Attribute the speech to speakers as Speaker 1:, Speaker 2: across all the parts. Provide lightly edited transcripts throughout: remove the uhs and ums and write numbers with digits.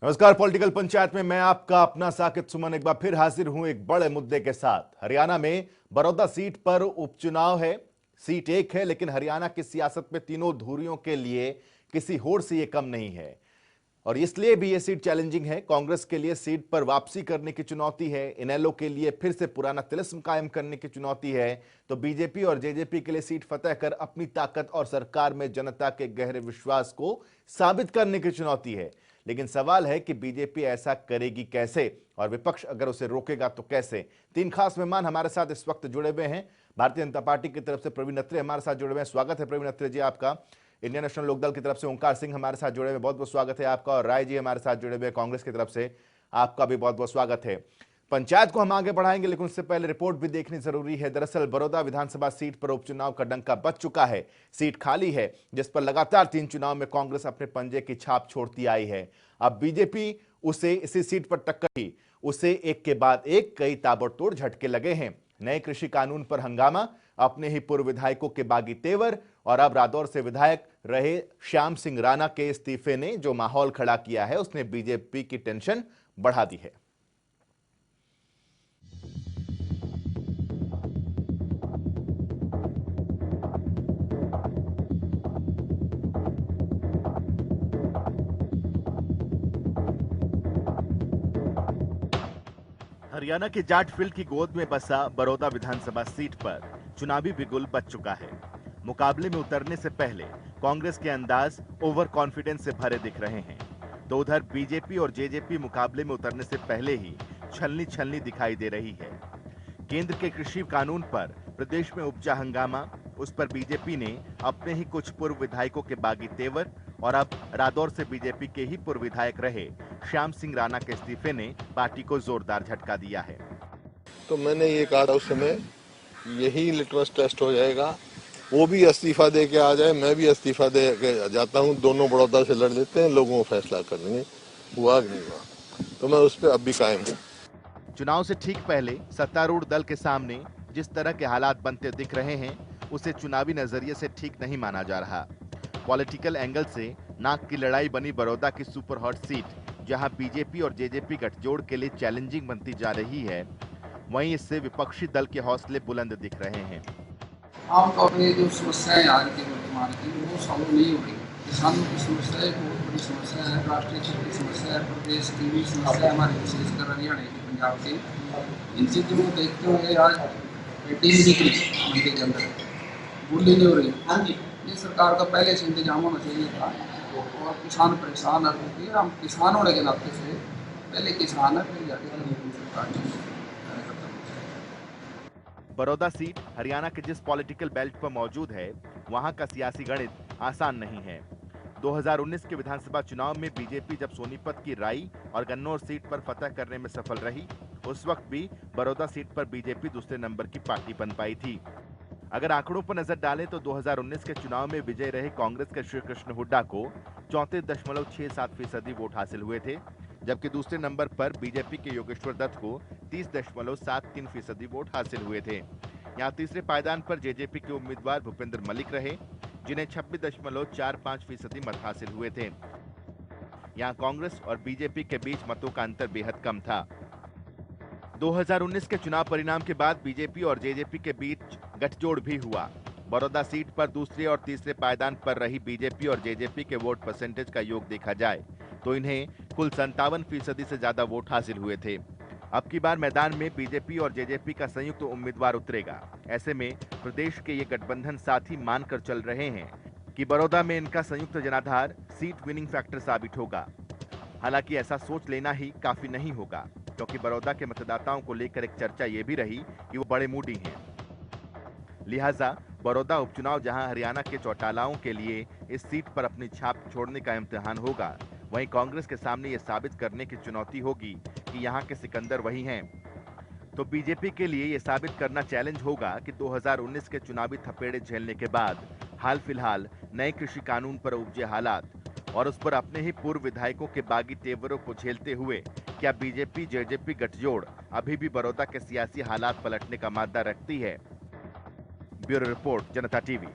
Speaker 1: नमस्कार। पॉलिटिकल पंचायत में मैं आपका अपना साकिब सुमन एक बार फिर हाजिर हूं एक बड़े मुद्दे के साथ। हरियाणा में बड़ौदा सीट पर उपचुनाव है। सीट एक है, लेकिन हरियाणा की सियासत में तीनों धुरियों के लिए किसी होड़ से यह कम नहीं है और इसलिए भी यह सीट चैलेंजिंग है। कांग्रेस के लिए सीट पर वापसी करने की चुनौती है, इनेलो के लिए फिर से पुराना तिलिस्म कायम करने की चुनौती है, तो बीजेपी और जेजेपी के लिए सीट फतेह कर अपनी ताकत और सरकार में जनता के गहरे विश्वास को साबित करने की चुनौती है। लेकिन सवाल है कि बीजेपी ऐसा करेगी कैसे और विपक्ष अगर उसे रोकेगा तो कैसे। तीन खास मेहमान हमारे साथ इस वक्त जुड़े हुए हैं। भारतीय जनता पार्टी की तरफ से प्रवीण अत्रे हमारे साथ जुड़े हुए हैं। स्वागत है प्रवीण अत्रे जी आपका। इंडियन नेशनल लोकदल की तरफ से ओंकार सिंह हमारे साथ जुड़े हुए, बहुत बहुत स्वागत है आपका। और राय जी हमारे साथ जुड़े हुए कांग्रेस की तरफ से, आपका भी बहुत बहुत स्वागत है। पंचायत को हम आगे बढ़ाएंगे, लेकिन उससे पहले रिपोर्ट भी देखनी जरूरी है। दरअसल बड़ौदा विधानसभा सीट पर उपचुनाव का डंका बज चुका है। सीट खाली है, जिस पर लगातार 3 चुनाव में कांग्रेस अपने पंजे की छाप छोड़ती आई है। अब बीजेपी उसे इसी सीट पर टक्कर दी, उसे एक के बाद एक कई ताबड़तोड़ झटके लगे हैं। नए कृषि कानून पर हंगामा, अपने ही पूर्व विधायकों के बागी तेवर और अब रादौर से विधायक रहे श्याम सिंह राणा के इस्तीफे ने जो माहौल खड़ा किया है, उसने बीजेपी की टेंशन बढ़ा दी है। हरियाणा के जाट फील्ड की गोद में बसा बड़ौदा विधानसभा सीट पर चुनावी बिगुल बच चुका है। मुकाबले में उतरने से पहले कांग्रेस के अंदाज ओवर कॉन्फिडेंस से भरे दिख रहे हैं, तो उधर बीजेपी और जेजेपी मुकाबले में उतरने से पहले ही छलनी छलनी दिखाई दे रही है। केंद्र के कृषि कानून पर प्रदेश में उपजा हंगामा, उस पर बीजेपी ने अपने ही कुछ पूर्व विधायकों के बागी तेवर और अब रादौर से बीजेपी के ही पूर्व विधायक रहे श्याम सिंह राणा के इस्तीफे ने पार्टी को जोरदार झटका दिया है।
Speaker 2: तो मैंने ये कहा था उस समय, यही लिटमस टेस्ट हो जाएगा। वो भी इस्तीफा दे के आ जाए, मैं भी इस्तीफा दे के जाता हूँ, दोनों बड़ौदा से लड़ लेते हैं, लोगों को फैसला कर लेंगे। हुआ कि नहीं हुआ, तो मैं उस पर अब भी कायम हूँ।
Speaker 1: चुनाव से ठीक पहले सत्तारूढ़ दल के सामने जिस तरह के हालात बनते दिख रहे हैं, उसे चुनावी नजरिए से ठीक नहीं माना जा रहा। पॉलिटिकल एंगल से नाक की लड़ाई बनी बड़ौदा की सुपर हॉट सीट, जहां बीजेपी और जेजेपी गठजोड़ के लिए चैलेंजिंग बनती जा रही है, वहीं इससे विपक्षी दल के हौसले बुलंद दिख रहे हैं।
Speaker 3: आमतौर पर जो समस्याएं आज की वर्तमान की वो सॉल्व नहीं हो रही। किसानों की समस्या एक बहुत बड़ी समस्या है, राष्ट्रीय हित की समस्या है, प्रदेश की भी समस्या है, हमारे विशेषकर हरियाणा की, पंजाब की। इन चीज़ों को देखते हुए आज टीम निकली मंडी के अंदर बोली नहीं हो रही। ये सरकार का पहले से इंतजाम होना चाहिए था और किसान परेशान है, क्योंकि हम किसान होने के नाते से पहले किसान है, फिर जाके सरकार चाहिए।
Speaker 1: बड़ौदा सीट हरियाणा के जिस पॉलिटिकल बेल्ट पर मौजूद है, वहां का सियासी गणित आसान नहीं है। 2019 के विधानसभा चुनाव में बीजेपी जब सोनीपत की राई और गन्नौर सीट पर फतह करने में सफल रही, उस वक्त भी बड़ौदा सीट पर बीजेपी दूसरे नंबर की पार्टी बन पाई थी। अगर आंकड़ों पर नजर डालें तो 2019 के चुनाव में विजय रहे कांग्रेस के श्री कृष्ण हुड्डा को 34.67% वोट हासिल हुए थे, जबकि दूसरे नंबर पर बीजेपी के योगेश्वर दत्त को 30.73% वोट हासिल हुए थे। यहाँ तीसरे पायदान पर जेजेपी के उम्मीदवार भूपेंद्र मलिक रहे, जिन्हें 26.45% मत हासिल हुए थे। यहाँ कांग्रेस और बीजेपी के बीच मतों का अंतर बेहद कम था। 2019 के चुनाव परिणाम के बाद बीजेपी और जेजेपी के बीच गठजोड़ भी हुआ। बड़ौदा सीट पर दूसरे और तीसरे पायदान पर रही बीजेपी और जेजेपी के वोट परसेंटेज का योग देखा जाए तो इन्हें कुल 57% से ज्यादा वोट हासिल हुए थे। अब की बार मैदान में बीजेपी और जेजेपी का संयुक्त उम्मीदवार उतरेगा। ऐसे में प्रदेश के ये गठबंधन साथी मानकर चल रहे हैं कि बड़ौदा में इनका संयुक्त जनाधार सीट विनिंग फैक्टर साबित होगा। हालांकि ऐसा सोच लेना ही काफी नहीं होगा, क्योंकि बड़ौदा के मतदाताओं को लेकर एक चर्चा यह भी रही कि वो बड़े मूडी हैं। लिहाजा बड़ौदा उपचुनाव जहां हरियाणा के चौटालाओं के लिए इस सीट पर अपनी छाप छोड़ने का इम्तिहान होगा, वहीं कांग्रेस के सामने यह साबित करने की चुनौती होगी कि यहां के सिकंदर वही हैं। तो बीजेपी के लिए यह साबित करना चैलेंज होगा कि 2019 के चुनावी थपेड़े झेलने के बाद हाल फिलहाल नए कृषि कानून पर उपजे हालात और उस पर अपने ही पूर्व विधायकों के बागी तेवरों को झेलते हुए क्या बीजेपी जेजेपी गठजोड़ अभी भी बड़ौदा के सियासी हालात पलटने का मादा रखती है। ब्यूरो रिपोर्ट, जनता टीवी।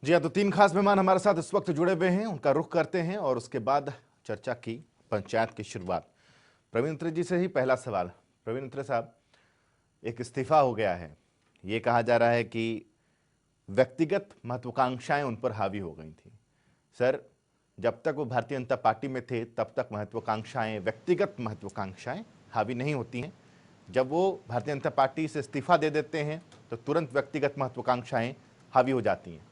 Speaker 1: जी हाँ, तो 3 खास मेहमान हमारे साथ इस वक्त जुड़े हुए हैं, उनका रुख करते हैं और उसके बाद चर्चा की पंचायत की शुरुआत। प्रवीण मित्र जी से ही पहला सवाल। प्रवीण मित्र साहब, एक इस्तीफा हो गया है, ये कहा जा रहा है कि व्यक्तिगत महत्वाकांक्षाएं उन पर हावी हो गई थी। सर, जब तक वो भारतीय जनता पार्टी में थे तब तक महत्वाकांक्षाएं, व्यक्तिगत महत्वाकांक्षाएं हावी नहीं होती हैं। जब वो भारतीय जनता पार्टी से इस्तीफा दे देते हैं तो तुरंत व्यक्तिगत महत्वाकांक्षाएं हावी हो जाती हैं।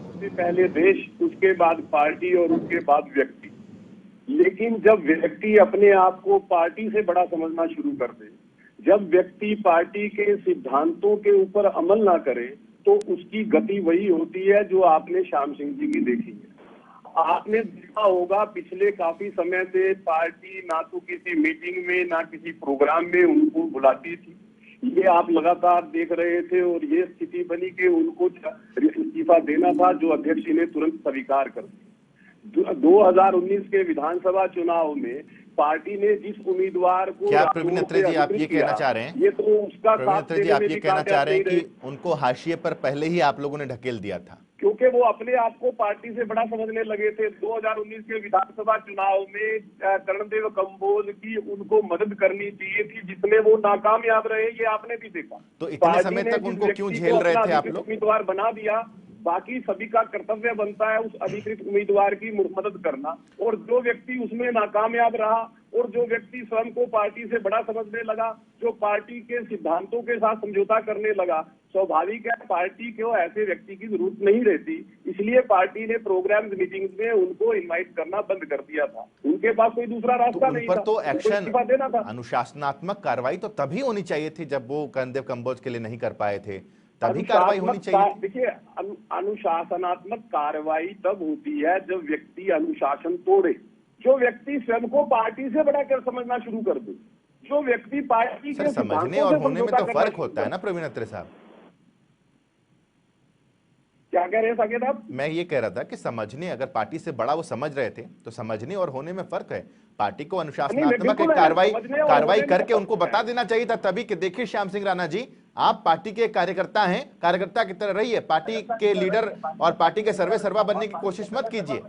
Speaker 4: सबसे पहले देश, उसके बाद पार्टी और उसके बाद व्यक्ति। लेकिन जब व्यक्ति अपने आप को पार्टी से बड़ा समझना शुरू कर दे, जब व्यक्ति पार्टी के सिद्धांतों के ऊपर अमल ना करे, तो उसकी गति वही होती है जो आपने श्याम सिंह जी की देखी है। आपने देखा होगा पिछले काफी समय से पार्टी ना तो किसी मीटिंग में ना किसी प्रोग्राम में उनको बुलाती थी। ये आप लगातार देख रहे थे और ये स्थिति बनी कि उनको इस्तीफा देना था, जो अध्यक्ष ने तुरंत स्वीकार कर दिया। 2019 के विधानसभा चुनाव में पार्टी ने जिस उम्मीदवार को,
Speaker 1: क्या प्रवीण मित्र जी आप ये कहना चाह रहे हैं,
Speaker 4: ये तो उसका
Speaker 1: प्रवीण मित्र जी आप ये कहना चाह रहे हैं कि उनको हाशिए पर पहले ही आप लोगों ने ढकेल दिया था?
Speaker 4: क्योंकि वो अपने आप को पार्टी से बड़ा समझने लगे थे। 2019 के विधानसभा चुनाव में कर्णदेव कंबोज की उनको मदद करनी चाहिए थी, जिसमें वो नाकामयाब रहे, ये आपने भी देखा।
Speaker 1: तो इतने समय तक उनको क्यों झेल रहे थे आप लोग?
Speaker 4: उम्मीदवार बना दिया, बाकी सभी का कर्तव्य बनता है उस अधिकृत उम्मीदवार की मदद करना। और जो व्यक्ति उसमें नाकामयाब रहा और जो व्यक्ति स्वयं को पार्टी से बड़ा समझने लगा, जो पार्टी के सिद्धांतों के साथ समझौता करने लगा, स्वाभाविक है पार्टी को ऐसे व्यक्ति की जरूरत नहीं रहती। इसलिए पार्टी ने प्रोग्राम मीटिंग्स में उनको इनवाइट करना बंद कर दिया था। उनके पास कोई दूसरा रास्ता नहीं था।
Speaker 1: तो एक्शन
Speaker 4: इस्तीफा देना था।
Speaker 1: अनुशासनात्मक कार्रवाई तो तभी होनी चाहिए थी जब वो कर्णदेव कंबोज के लिए नहीं कर पाए थे, तभी कार्रवाई होनी चाहिए।
Speaker 4: देखिए, अनुशासनात्मक कार्रवाई तब होती है जब व्यक्ति अनुशासन तोड़े, जो व्यक्ति स्वयं को पार्टी से बड़ा कर समझना शुरू कर दे, जो व्यक्ति पार्टी के
Speaker 1: समझने और होने में तो फर्क होता है ना प्रवीण मित्र साहब।
Speaker 4: क्या कह रहे हैं साकेत आप?
Speaker 1: मैं ये कह रहा था कि समझने, अगर पार्टी से बड़ा वो समझ रहे थे तो समझने और होने में फर्क है। पार्टी को अनुशासनात्मक कार्रवाई करके उनको बता देना चाहिए था तभी कि देखिए श्याम सिंह राणा जी, आप पार्टी के कार्यकर्ता हैं, कार्यकर्ता की तरह रहिए, पार्टी के लीडर और पार्टी के सर्वे सर्वा बनने की कोशिश मत कीजिए।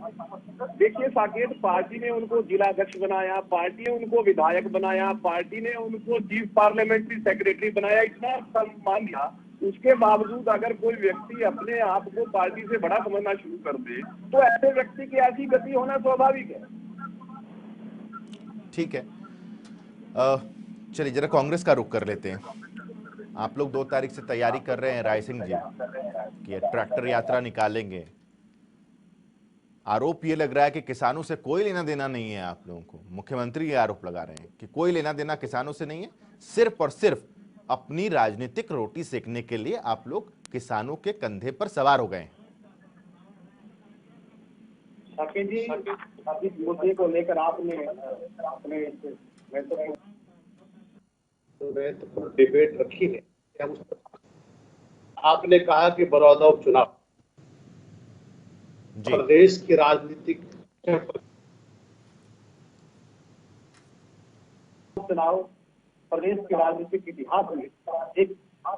Speaker 4: देखिए साकेत, पार्टी ने उनको जिलाध्यक्ष बनाया, पार्टी ने उनको विधायक बनाया, पार्टी ने उनको चीफ पार्लियामेंट्री सेक्रेटरी बनाया, इतना सम्मान दिया। उसके बावजूद अगर कोई व्यक्ति अपने आप को पार्टी से बड़ा समझना शुरू कर दे, तो ऐसे व्यक्ति की ऐसी गति होना स्वाभाविक है।
Speaker 1: ठीक है, चलिए जरा कांग्रेस का रुख कर लेते हैं। आप लोग 2 तारीख से तैयारी कर रहे हैं राय सिंह जी कि ट्रैक्टर यात्रा निकालेंगे। आरोप ये लग रहा है कि किसानों से कोई लेना देना नहीं है आप लोगों को। मुख्यमंत्री ये आरोप लगा रहे हैं कि कोई लेना देना किसानों से नहीं है, सिर्फ और सिर्फ अपनी राजनीतिक रोटी सेकने के लिए आप लोग किसानों के कंधे पर सवार हो गए हैं।
Speaker 4: साकेत जी, इस मुद्दे को लेकर आपने अपने
Speaker 5: डिबेट रखी है। आपने कहा कि बड़ौदा उपचुनाव प्रदेश की राजनीतिक
Speaker 4: चुनाव प्रदेश के राजनीतिक इतिहास में एक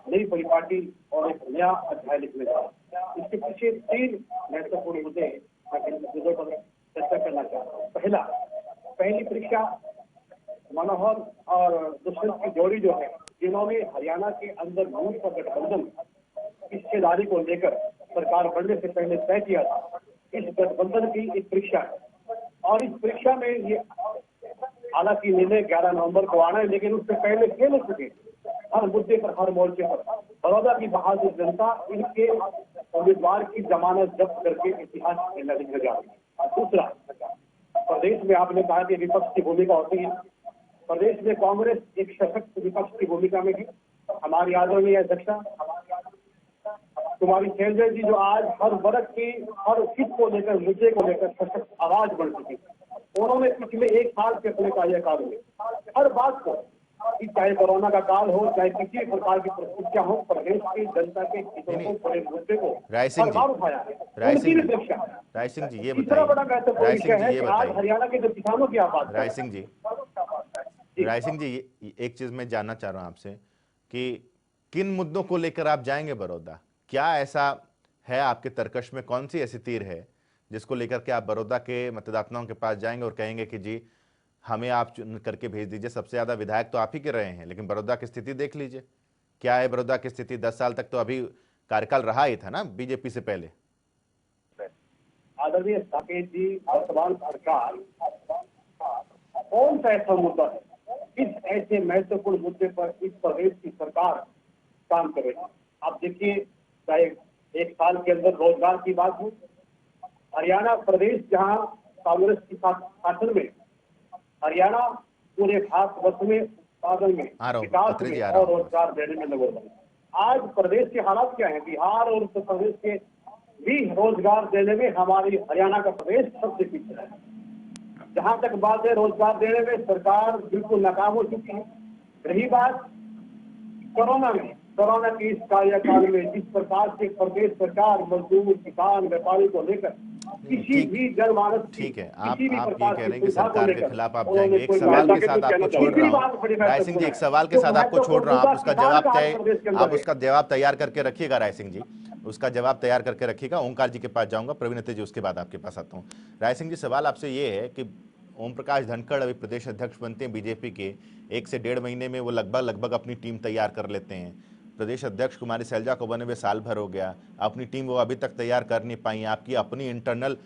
Speaker 4: नई परिपाटी और एक नया अध्याय लिखने जा रहा है। इसके पीछे 3 महत्वपूर्ण मुद्दे मुद्दों पर चर्चा करना चाहता हूँ। पहली परीक्षा मनोहर और दुष्यंत की जोड़ी जो है, जिन्होंने हरियाणा के अंदर मूल का गठबंधन हिस्सेदारी को लेकर सरकार बनने से पहले तय किया था, इस गठबंधन की एक परीक्षा है। और इस परीक्षा में ये हालांकि निर्णय 11 नवंबर को आना है, लेकिन उससे पहले खेल चुके हर मुद्दे पर, हर मोर्चे पर बड़ौदा की बहादुर जनता इनके उम्मीदवार की जमानत जब्त करके इतिहास लिखने जा रही है। दूसरा, प्रदेश में आपने कहा कि विपक्ष की भूमिका होती है। प्रदेश में कांग्रेस एक सशक्त विपक्ष की भूमिका में है। हमारी आदरणीय अध्यक्षा कुमारी शैलजा जी, जो आज हर वर्ग की हर हित को लेकर, मुद्दे को लेकर सशक्त आवाज बन चुकी है, उन्होंने पिछले 1 साल से अपने कार्यकाल में हर बात को, चाहे कोरोना का काल हो, चाहे किसी प्रकार की परिस्थितियां हो, प्रदेश की जनता के हितों को, बड़े मुद्दे को उठाया है।
Speaker 1: राय सिंह जी ये बताइए,
Speaker 4: तीसरा बड़ा महत्वपूर्ण विषय है कि आज हरियाणा के जो किसानों की आवाज,
Speaker 1: राय सिंह जी राय सिंह जी, एक चीज मैं जानना चाह रहा हूं आपसे कि किन मुद्दों को लेकर आप जाएंगे बड़ौदा? क्या ऐसा है आपके तर्कश में, कौन सी ऐसी तीर है जिसको लेकर के आप बड़ौदा के मतदाताओं के पास जाएंगे और कहेंगे कि जी हमें आप चुन करके भेज दीजिए? सबसे ज्यादा विधायक तो आप ही के रहे हैं, लेकिन बड़ौदा की स्थिति देख लीजिए, क्या है बड़ौदा की स्थिति। 10 साल तक तो अभी कार्यकाल रहा ही था ना बीजेपी से पहले।
Speaker 4: आदरणीय साकेत जी, वर्तमान सरकार कौन सा ऐसा मुद्दा है, किस ऐसे महत्वपूर्ण मुद्दे पर इस प्रदेश की सरकार काम कर रही है? आप देखिए, चाहे एक साल के अंदर रोजगार की बात हो, हरियाणा प्रदेश जहां कांग्रेस की शासन में, हरियाणा पूरे भारतवर्ष में उत्पादन में, विकास में और रोजगार देने में नंबर 1। आज प्रदेश के हालात क्या है? बिहार और उत्तर प्रदेश के भी रोजगार देने में हमारी हरियाणा का प्रदेश सबसे पीछे है। जहां तक बात है रोजगार देने में, सरकार बिल्कुल नाकाम हो चुकी है। रही बात कोरोना के इस कार्यकाल में जिस प्रकार से प्रदेश सरकार मजदूर, किसान, व्यापारी को लेकर किसी भी जनमानस,
Speaker 1: ठीक है, आप ये कह रहे हैं कि सरकार के खिलाफ आप जाएंगे। एक सवाल के साथ आपको छोड़ रहा हूँ राय सिंह जी, एक सवाल के साथ आपको छोड़ रहा हूँ, आप उसका जवाब तैयार करके रखिएगा राय सिंह जी, उसका जवाब तैयार करके रखिएगा। ओंकार जी के पास जाऊंगा, प्रवीण जी उसके बाद आपके पास आता हूँ। राय सिंह जी, सवाल आपसे ये है कि ओम प्रकाश धनखड़ अभी प्रदेश अध्यक्ष बनते हैं बीजेपी के, 1 से 1.5 महीने में वो लगभग अपनी टीम तैयार कर लेते हैं। प्रदेश अध्यक्ष कुमारी सैलजा को बने हुए साल भर हो गया, अपनी टीम वो अभी तक तैयार कर नहीं पाई। आपकी अपनी इंटरनल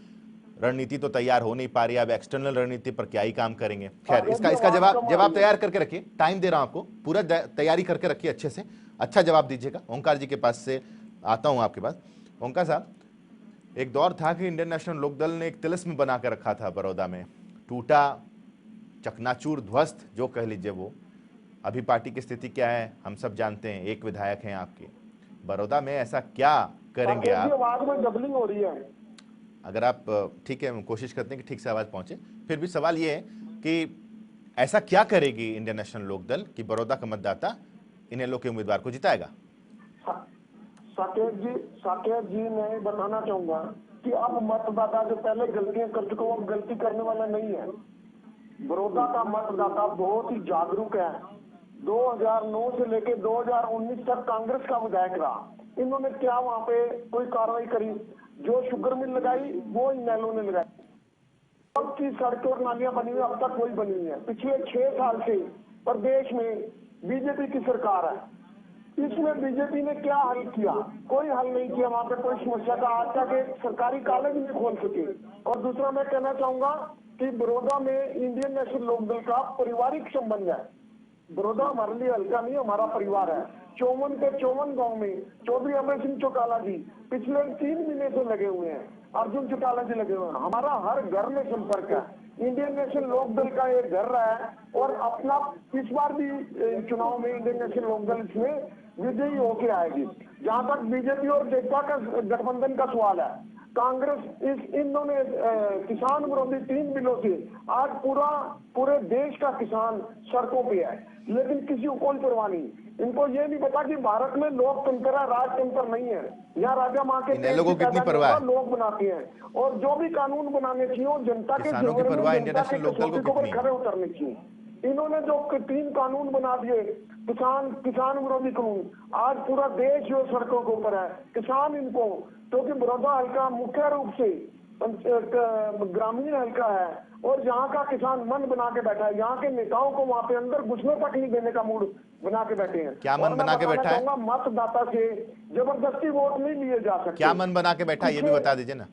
Speaker 1: रणनीति तो तैयार हो नहीं पा रही, आप एक्सटर्नल रणनीति पर क्या ही काम करेंगे? खैर, इसका जवाब तैयार करके रखिए, टाइम दे रहा हूं आपको, पूरा तैयारी करके रखिए, अच्छे से अच्छा जवाब दीजिएगा। ओंकार जी के पास से आता हूं आपके पास। ओंकार साहब, एक दौर था कि इंडियन नेशनल लोकदल ने एक तिलिस्म बना के रखा था बड़ौदा में, टूटा, चकनाचूर, ध्वस्त जो कह लीजिए वो। अभी पार्टी की स्थिति क्या है हम सब जानते हैं, एक विधायक हैं आपके। बड़ौदा में ऐसा क्या करेंगे आप?
Speaker 6: आवाज में डबलिंग हो रही है।
Speaker 1: अगर आप ठीक है, हम कोशिश करते हैं कि ठीक से आवाज पहुंचे। फिर भी सवाल ये है कि ऐसा क्या करेगी इंडियन नेशनल लोकदल कि बड़ौदा का मतदाता इनेलो के उम्मीदवार को जिताएगा?
Speaker 6: साकेत जी मैं बताना चाहूंगा कि अब मतदाता जो पहले गलतियां कर चुका वो गलती करने वाला नहीं है। बड़ौदा का मतदाता बहुत ही जागरूक है। 2009 से लेके 2019 तक कांग्रेस का विधायक रहा। इन्होंने क्या वहां पे कोई कार्रवाई करी? जो शुगर मिल लगाई वो इनेलो ने लगाई। अब की सड़कें और नालियां बनी हुई, अब तक वही बनी हुई है। पिछले 6 साल से प्रदेश में बीजेपी की सरकार है, इसमें बीजेपी ने क्या हल किया? कोई हल नहीं किया। वहां पे कोई समस्या का आज तक एक सरकारी कॉलेज नहीं खोल सके। और दूसरा मैं कहना चाहूंगा कि बड़ौदा में इंडियन नेशनल लोकदल का पारिवारिक संबंध है। बड़ौदा हमारे लिए हल्का नहीं, हमारा परिवार है। 54 के 54 गांव में चौधरी अमर सिंह चौटाला जी पिछले 3 महीने से लगे हुए हैं, अर्जुन चौटाला जी लगे हुए हैं। हमारा हर घर में संपर्क है। इंडियन नेशनल लोकदल का एक घर रहा है और अपना इस बार भी चुनाव में इंडियन नेशनल लोकदल इसमें विजयी होके आएगी। जहां तक बीजेपी और जेपा का गठबंधन का सवाल है, कांग्रेस इन्होंने किसान विरोधी 3 बिलों से आज पूरे देश का किसान सड़कों पे है, लेकिन किसी को कोई परवाह नहीं। इनको ये नहीं पता कि भारत में लोकतंत्र है, राजतंत्र नहीं है। यहाँ राजा माँ के
Speaker 1: लोगों को कितनी परवाह है?
Speaker 6: लोग बनाते हैं और जो भी कानून बनाने चाहिए जनता के खड़े उतरने चाहिए। इन्होंने जो 3 कानून बना दिए, किसान विरोधी कानून, आज पूरा देश जो सड़कों के ऊपर है। किसान इनको, क्योंकि बड़ौदा हल्का मुख्य रूप से ग्रामीण हल्का है और यहाँ का किसान मन बना के बैठा है। यहाँ के नेताओं को वहाँ पे अंदर घुसने तक नहीं देने का मूड बना के बैठे हैं।
Speaker 1: क्या मन बना के बैठा है?
Speaker 6: मतदाता से जबरदस्ती वोट नहीं लिए जा सकते।
Speaker 1: क्या मन बना के बैठा है ये भी बता दीजिए ना।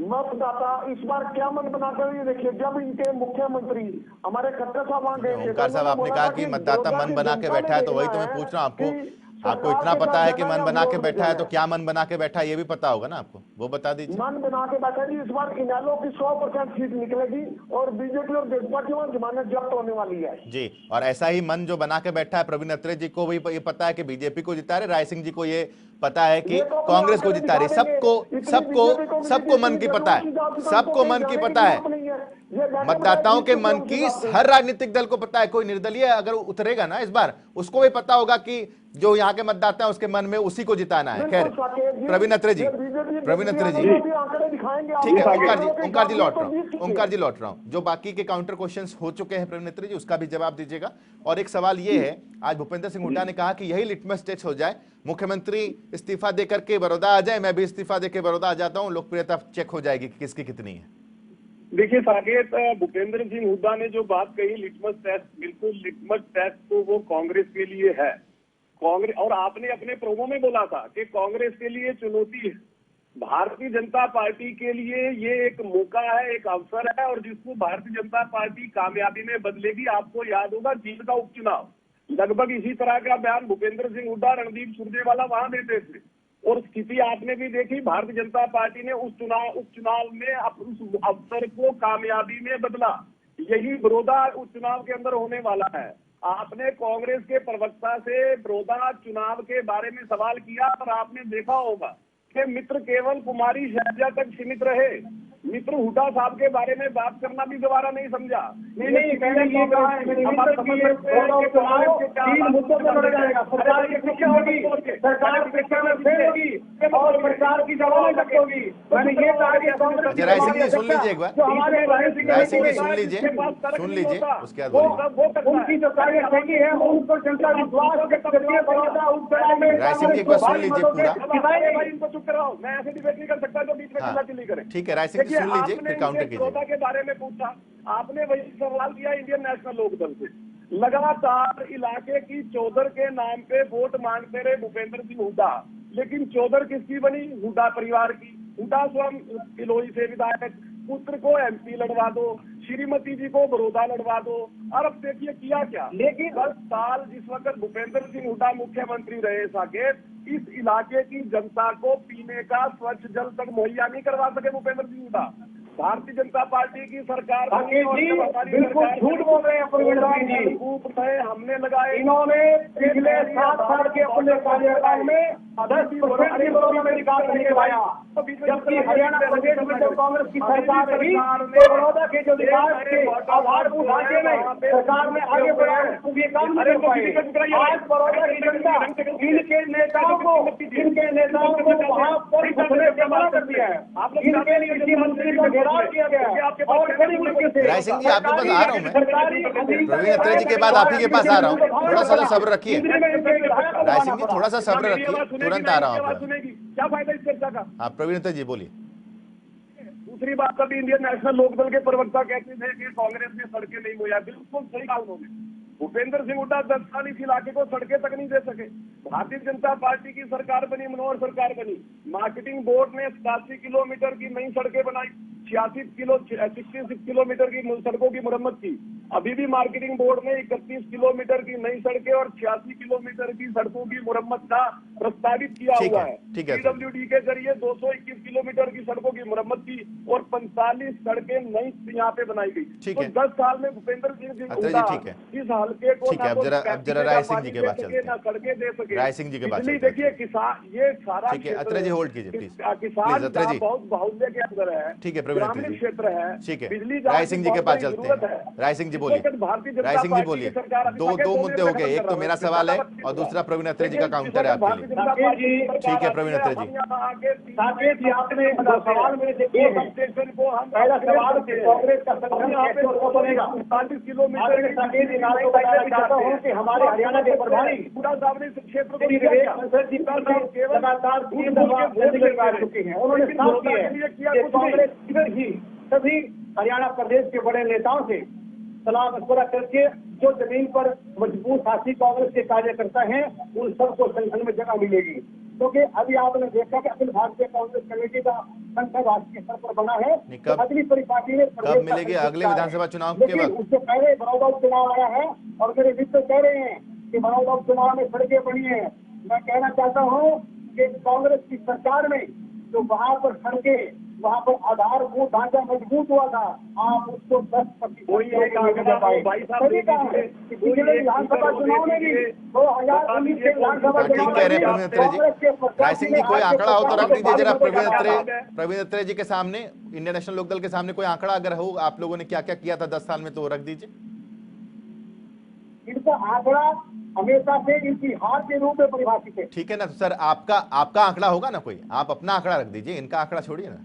Speaker 6: मतदाता इस बार क्या मन बनाकर, ये देखिए, जब इनके मुख्यमंत्री हमारे खट्टर साहब वहां गए थे,
Speaker 1: ओंकार साहब आपने कहा कि मतदाता मन बना के बैठा है, तो वही तो मैं पूछ रहा हूँ आपको इतना पता है कि मन बना के बैठा है, तो क्या मन बना के बैठा है ये भी पता होगा ना आपको, वो बता दीजिए।
Speaker 6: मन बना के बैठा है जी, इस बार इनेलो की 100% सीट निकलेगी और बीजेपी और जेपा की वहां जमानत जब्त होने वाली है
Speaker 1: जी। और ऐसा ही मन जो बना के बैठा है, प्रवीण अत्रे जी को भी ये पता है कि बीजेपी को जिता रहे, राय सिंह जी को ये पता है कि कांग्रेस को जिता रही। सबको मन की पता है, सबको मन की पता है, मतदाताओं के मन की हर राजनीतिक दल को पता है। कोई निर्दलीय अगर उतरेगा ना इस बार, उसको भी पता होगा कि जो यहाँ के मतदाता है उसके मन में उसी को जिताना है। खैर प्रवीण अत्रे जी, प्रवीण अत्रे जी,
Speaker 6: आंकड़े दिखाएंगे।
Speaker 1: ठीक है ओंकार जी लौट रहा हूँ, ओंकार जी लौट रहा हूँ। जो बाकी के काउंटर क्वेश्चंस हो चुके हैं प्रवीण अत्रे जी, उसका भी जवाब दीजिएगा। और एक सवाल ये है, आज भूपेंद्र सिंह हुड्डा ने कहा कि यही लिटमस टेस्ट हो जाए, मुख्यमंत्री इस्तीफा देकर के बड़ौदा आ जाए, मैं भी इस्तीफा देकर बड़ौदा आ जाता हूँ, लोकप्रियता चेक हो जाएगी कि किसकी कितनी है।
Speaker 7: देखिए साकेत, भूपेंद्र सिंह हुड्डा ने जो बात कही लिटमस टेस्ट, बिल्कुल लिटमस टेस्ट तो वो कांग्रेस के लिए है। कांग्रेस, और आपने अपने प्रोमो में बोला था कि कांग्रेस के लिए चुनौती है, भारतीय जनता पार्टी के लिए ये एक मौका है, एक अवसर है, और जिसको भारतीय जनता पार्टी कामयाबी में बदलेगी। आपको याद होगा जींद का उपचुनाव, लगभग इसी तरह का बयान भूपेंद्र सिंह हुड्डा, रणदीप सुरजेवाला वहां देते थे, और स्थिति आपने भी देखी। भारतीय जनता पार्टी ने उस उपचुनाव में उस अवसर को कामयाबी में बदला। यही बड़ौदा उपचुनाव के अंदर होने वाला है। आपने कांग्रेस के प्रवक्ता से बड़ौदा चुनाव के बारे में सवाल किया, और आपने देखा होगा कि मित्र केवल कुमारी शैलजा तक सीमित रहे। मित्र हुड्डा साहब के बारे में बात करना भी दोबारा नहीं समझा।
Speaker 4: नहीं, मैंने ये कहा है, तीन मुद्दों पर लड़ जाएगा। सरकार की शिक्षा होगी, सरकार शिक्षा में फेल होगी, और सरकार की जवाब होगी। मैंने ये कहा कि कांग्रेस
Speaker 1: राय सिंह जी सुन लीजिए एक बार,
Speaker 4: हमारे
Speaker 1: राय सिंह जी सुन लीजिए, उसके बाद
Speaker 4: उनकी जो कार्यशैली है उनको जनता विश्वास व्यक्त करती है। बड़ौदा उपचुनाव में
Speaker 1: राय सिंह जी एक बार सुन लीजिए पूरा,
Speaker 7: इनको चुप कराओ, मैं ऐसे डिबेट नहीं कर सकता जो बीच में चिल्ला-चिल्ली करे।
Speaker 1: ठीक है राय सिंह जी सुन लीजिए, फिर काउंटर कीजिए।
Speaker 7: बड़ौदा के बारे में पूछा, आपने वही सवाल किया इंडियन नेशनल लोकदल से। लगातार इलाके की चौधर के नाम पे वोट मांगते रहे भूपेंद्र सिंह हुड्डा, लेकिन चौधर किसकी बनी? हुड्डा परिवार की। हुड्डा स्वयं इलोई से विधायक, पुत्र को एमपी लड़वा दो, श्रीमती जी को बड़ौदा लड़वा दो, और अब देखिए किया क्या। लेकिन 10 साल जिस वक्त भूपेंद्र सिंह हुड्डा मुख्यमंत्री रहे साकेत, इस इलाके की जनता को पीने का स्वच्छ जल तक मुहैया नहीं करवा सके भूपेंद्र सिंह हुड्डा। भारतीय जनता पार्टी की सरकार
Speaker 4: बिल्कुल झूठ बोल रहे हैं
Speaker 7: कूप थे, हमने लगाए।
Speaker 4: इन्होंने पिछले 7 साल के अपने कार्यकाल में 10% की बड़ौदा में विकास नहीं करवाया, जबकि हरियाणा प्रदेश में जब कांग्रेस की सरकार रही तो बड़ौदा के जो विकास के आधारभूत ढांचे में सरकार ने आगे बढ़ाया, ये काम नहीं कर पाए। आज बड़ौदा की जनता इनके नेताओं को वहाँ पर घुसने से मना कर दिया है। इनके लिए कृषि मंत्री का घेराव किया गया है, और बड़ी मुश्किल से
Speaker 1: राय सिंह जी आपके पास आ रहा हूँ मैं, प्रवीण अत्रे जी के बाद आप ही के पास आ रहा हूँ, थोड़ा सा सब्र रखिए। राय सिंह जी थोड़ा सा सब्र रखिए, तुरंत आ रहा हूँ आपको।
Speaker 7: क्या फायदा इस चर्चा का?
Speaker 1: हाँ प्रवीण अत्रे जी बोलिए।
Speaker 7: दूसरी बात, कभी इंडियन नेशनल लोकदल के प्रवक्ता कहते थे कि कांग्रेस ने सड़कें नहीं मुहैया, बिल्कुल सही कहा उन्होंने। भूपेंद्र सिंह हुड्डा 10 साल इस इलाके को सड़कें तक नहीं दे सके। भारतीय जनता पार्टी की सरकार बनी, मनोहर सरकार बनी, मार्केटिंग बोर्ड ने 87 किलोमीटर की नई सड़कें बनाई, 66 किलोमीटर की सड़कों की मुरम्मत की। अभी भी मार्केटिंग बोर्ड ने 31 किलोमीटर की नई सड़कें और 86 किलोमीटर की सड़कों की मुरम्मत का प्रस्तावित किया हुआ है। पीडब्ल्यूडी के जरिए 221 किलोमीटर की सड़कों की मुरम्मत की और 45 सड़कें नई यहाँ पे बनाई गई। तो 10 साल में भूपेंद्र सिंह हुड्डा इस हल्के को
Speaker 1: अब जरा राय सिंह जी के पास चलते हैं,
Speaker 7: सड़कें दे सके।
Speaker 1: राय सिंह जी के पास
Speaker 7: देखिए किसान, ये सारा
Speaker 1: ठीक है अत्रे जी होल्ड कीजिए प्लीज,
Speaker 7: किसान
Speaker 1: अत्रे जी
Speaker 7: बहुत बाहुल्य के अंदर है,
Speaker 1: ठीक है
Speaker 7: ग्रामीण क्षेत्र है,
Speaker 1: ठीक है
Speaker 7: बिजली
Speaker 1: राय सिंह जी के पास चलते हैं। राय सिंह जी बोलिए, राय सिंह जी बोलिए। दो मुद्दे हो गए, एक तो मेरा सवाल है और दूसरा प्रवीण अत्रे जी का काउंटर है आपके लिए। ठीक है प्रवीण अत्रे जी।
Speaker 4: साकेत जी आपने सवाल मेरे से किए हैं, पहला सवाल कांग्रेस का संगठन कैसे बनेगा। 45 किलोमीटर साकेत जी आपको बताना चाहता हूँ कि हमारे हरियाणा के प्रभारी क्षेत्र को लगातार 3 दफा जिले में आ चुके हैं। उन्होंने साफ किया है कि कांग्रेस इधर ही सभी हरियाणा प्रदेश के बड़े नेताओं से सलाह मशवरा करके जो जमीन पर मजबूत साथी कांग्रेस के कार्यकर्ता हैं उन सबको संगठन में जगह मिलेगी। क्योंकि अभी आपने देखा कि अखिल भारतीय कांग्रेस कमेटी का संगठन राष्ट्रीय स्तर पर बना है, तो अगली परिपाटी में
Speaker 1: कब मिलेगी? अगले विधानसभा चुनाव के वक्त।
Speaker 4: उससे पहले बड़ौदा उपचुनाव आया है और मेरे मित्र कह रहे हैं कि बड़ौदा उपचुनाव में सड़कें बनी है। मैं कहना चाहता हूँ कि कांग्रेस की सरकार में जो वहाँ पर सड़कें, वहाँ पर आधारभूत ढांचा मजबूत हुआ था, आप उसको 10% विधानसभा चुनाव में भी 2019 के विधानसभा
Speaker 1: राय सिंह जी कोई आंकड़ा हो तो रख दीजिए जरा प्रवीण अत्रे जी के सामने, इंडियन नेशनल लोकदल के सामने कोई आंकड़ा अगर हो, आप लोगों ने क्या क्या किया था 10 साल में तो रख दीजिए।
Speaker 4: इनका आंकड़ा हमेशा से इनकी हार के रूप में परिभाषित है।
Speaker 1: ठीक है ना, तो सर आपका आंकड़ा होगा ना कोई, आप अपना आंकड़ा रख दीजिए, इनका आंकड़ा छोड़िए ना।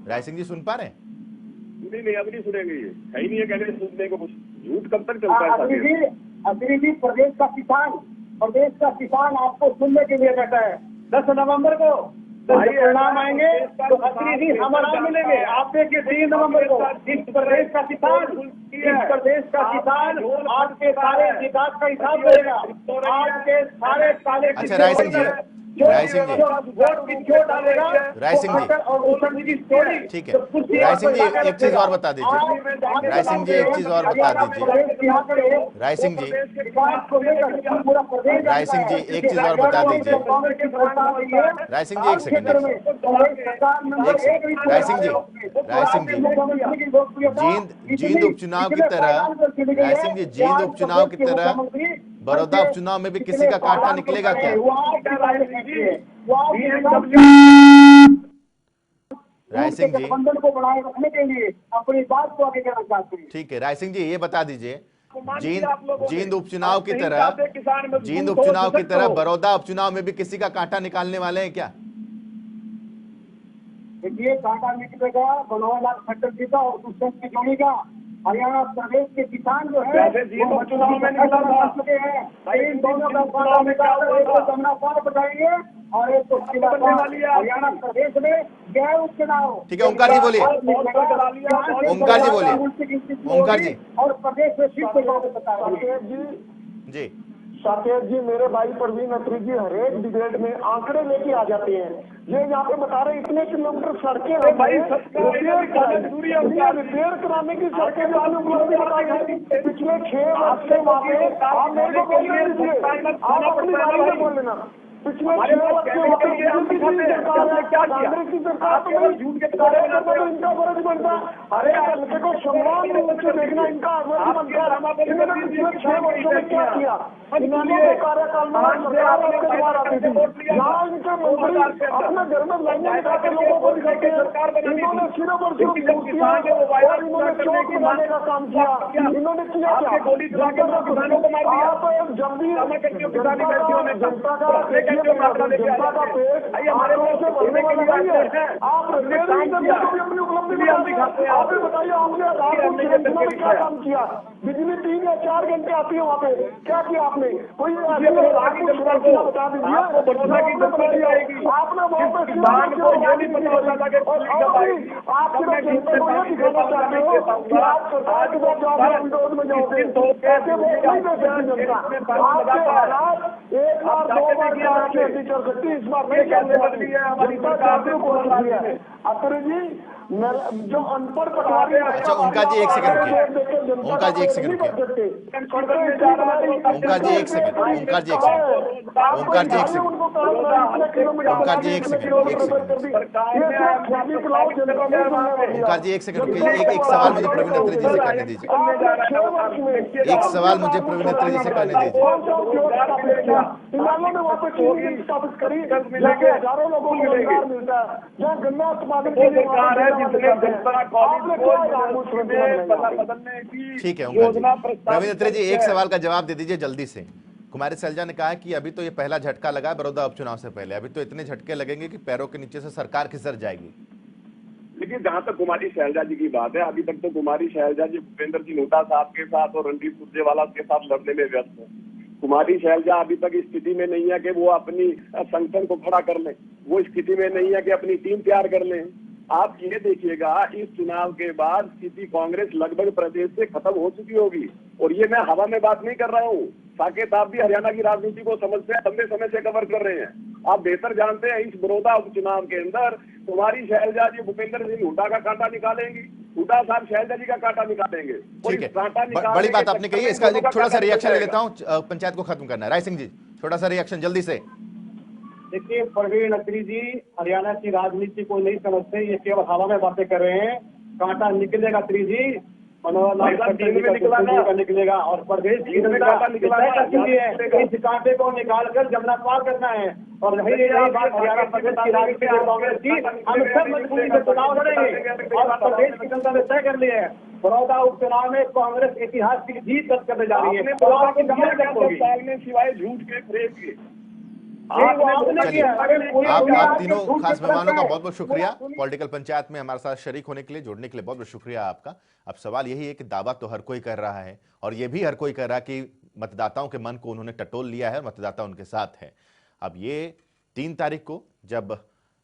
Speaker 1: राय सिंह जी सुन पा रहे हैं?
Speaker 7: नहीं, अब नहीं सुनेंगे, ये है ही नहीं है कहने सुनने को कुछ। झूठ कब तक चलता है?
Speaker 4: अग्नि जी, प्रदेश का किसान आपको सुनने के लिए बैठा है। 10 नवंबर को परिणाम आएंगे तो अग्नि जी हमारा मिलेंगे। आप देखिए 3 नवंबर को इस प्रदेश का किसान आपके सारे विकास का हिसाब देगा। आपके सारे काले
Speaker 1: अच्छा राय सिंह जी, राय सिंह जी, राय सिंह जी, ठीक है, राय सिंह जी एक चीज और बता दीजिए, राय सिंह जी एक चीज और बता दीजिए, राय सिंह जी, राय सिंह जी एक चीज और बता दीजिए, राय सिंह जी एक सेकंड, राय सिंह जी, जींद उपचुनाव की तरह, राय सिंह जी जींद उपचुनाव की तरह बड़ौदा उपचुनाव में भी किसी का कांटा निकलेगा क्या? राय सिंह जी
Speaker 4: को बनाए रखने के लिए अपनी बात को आगे करना चाहते हैं।
Speaker 1: ठीक है, राय सिंह जी ये बता दीजिए, जींद उपचुनाव की तरह बड़ौदा उपचुनाव में भी किसी का कांटा निकालने वाले हैं क्या?
Speaker 4: देखिए कांटा निकलेगा बनवाला खट्टर जी का और दुष्यंत की जोड़ी का। हरियाणा प्रदेश के किसान जो है
Speaker 7: चुनाव में निकला था,
Speaker 4: इन दोनों का कांटा निकाल एक को जमुना पार बताएंगे और एक को हरियाणा प्रदेश में गैर उपचुनाव।
Speaker 1: ठीक है, ओंकार जी बोलिए, ओंकार जी बोलिए, ओंकार जी।
Speaker 4: और प्रदेश में सिर्फ
Speaker 1: जी
Speaker 6: साकेत जी, मेरे भाई प्रवीण अत्री जी हरेक डिबेट में आंकड़े लेके आ जाते हैं। ये यहाँ पे बता रहे इतने किलोमीटर सड़कें रिपेयर कराने की सड़कें जो आपने उपलब्धि बताई पिछले 6 वर्ष से वहाँ पे, आप मेरे को बोलने दीजिए, आप अपनी बारे में बोल लेना। पिछले 6 वर्ष से कांग्रेस की सरकार तो इनका फर्ज बनता है, हरे हल्के को सम्मान रूप से देखना इनका फर्ज बनता है। इन्होंने पिछले 6 वर्षों में क्या किया? इन्होंने कार्यकाल में सरकार आपके द्वारा आती थी, यहाँ इनके मंत्री अपने घर में लाइनें बिठा के लोगों को दिखाते हैं। इन्होंने सिर्फ और सिर्फ किया और इन्होंने चौक बनाने का काम किया। इन्होंने किया क्या? आप जब भी जनता का पेट आंकड़ों से भरने वाला नहीं है। आप अपनी उपलब्धि दिखाते हैं। आप बताइए आपने आधारभूत संरचना में क्या काम किया? बिजली 3 या 4 घंटे आती है वहाँ पे, क्या किया आपने? कोई बता दीजिए। आपने वहाँ पे आप सिर्फ जनता को यह दिखाना चाहते हो कि आप सरकार के साथ जाओगे, विरोध में जाओगे, ऐसे वोट नहीं दे सकती जनता। आपके हालात 1 बार 2 बार कर सकती, इस बार नहीं जनता जागरूक हो रही है। अतर जी जो अनपढ़ पटवारी,
Speaker 1: अच्छा ओंकार जी एक सेकंड रुकिए, ओंकार जी एक सेकंड रुकिए, ओंकार जी एक सेकंड, ओंकार जी एक सेकंड, ओंकार जी एक सेकंड, ओंकार जी एक सेकंड, ओंकार जी एक सेकंड रुकिए। एक सवाल मुझे प्रवीण अत्री जी से करने दीजिए, एक सवाल मुझे प्रवीण अत्री जी से करने दीजिए।
Speaker 6: हजारों लोगों को रोजगार मिलता है, जहाँ गन्ना उत्पादन के लिए
Speaker 1: ठीक है ओंकार जी, प्रवीण अत्री जी एक सवाल का जवाब दे दीजिए जल्दी से। कुमारी सैलजा ने कहा है कि अभी तो ये पहला झटका लगा है बड़ौदा उपचुनाव से पहले, अभी तो इतने झटके लगेंगे कि पैरों के नीचे से सरकार खिसक जाएगी।
Speaker 7: लेकिन जहां तक कुमारी शैलजा जी की बात है, अभी तक तो कुमारी शैलजा जी भूपेंद्र सिंह हुड्डा साहब के साथ और रणदीप सुरजेवाला के साथ लड़ने में व्यस्त है। कुमारी शैलजा अभी तक स्थिति में नहीं है कि वो अपनी संगठन को खड़ा कर ले, वो स्थिति में नहीं है कि अपनी टीम तैयार कर ले। आप ये देखिएगा इस चुनाव के बाद स्थिति कांग्रेस लगभग प्रदेश से खत्म हो चुकी होगी। और ये मैं हवा में बात नहीं कर रहा हूँ, साकेत आप भी हरियाणा की राजनीति को समझते हैं, लंबे समय से कवर कर रहे हैं, आप बेहतर जानते हैं। इस बड़ौदा उपचुनाव के अंदर कुमारी शैलजा जी भूपेंद्र सिंह हुड्डा का कांटा निकालेंगी, हुड्डा साहब शैलजा जी का कांटा निकालेंगे।
Speaker 1: ठीक है, बड़ी बात आपने कही, इसका एक थोड़ा सा रिएक्शन ले लेता हूँ, पंचायत को खत्म करना है। राय सिंह जी थोड़ा सा रिएक्शन जल्दी से।
Speaker 4: देखिए प्रवीण अत्री जी हरियाणा की राजनीति को नहीं समझते, ये केवल हवा में बातें कर रहे हैं। कांटा निकलेगा अत्री जी, मनोहर लाल खट्टर जी का निकलेगा और प्रदेश निकला तय कर चुकी है। इस कांटे को निकालकर जमुना पार करना है और रही बात हरियाणा प्रदेश की राजनीति में कांग्रेस की, हम सब मजबूती से चुनाव लड़ेंगे और प्रदेश की जनता ने तय कर लिया है बड़ौदा उपचुनाव में कांग्रेस इतिहास की जीत दर्ज करने जा रही है।
Speaker 7: साल में सिवाय झूठ के फ्रेब के
Speaker 1: चलिए, आप तीनों खास मेहमानों का बहुत बहुत शुक्रिया पॉलिटिकल पंचायत में हमारे साथ शरीक होने के लिए, जुड़ने के लिए बहुत बहुत शुक्रिया आपका। अब सवाल यही है कि दावा तो हर कोई कर रहा है और ये भी हर कोई कर रहा है कि मतदाताओं के मन को उन्होंने टटोल लिया है, मतदाता उनके साथ है। अब ये 3 तारीख को जब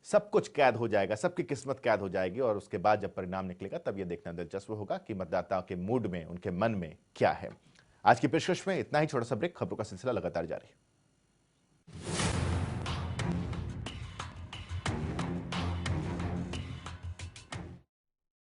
Speaker 1: सब कुछ कैद हो जाएगा, सबकी किस्मत कैद हो जाएगी और उसके बाद जब परिणाम निकलेगा तब यह देखना दिलचस्प होगा कि मतदाताओं के मूड में, उनके मन में क्या है। आज की पेशकश में इतना ही, छोटा सा ब्रेक, खबरों का सिलसिला लगातार जारी।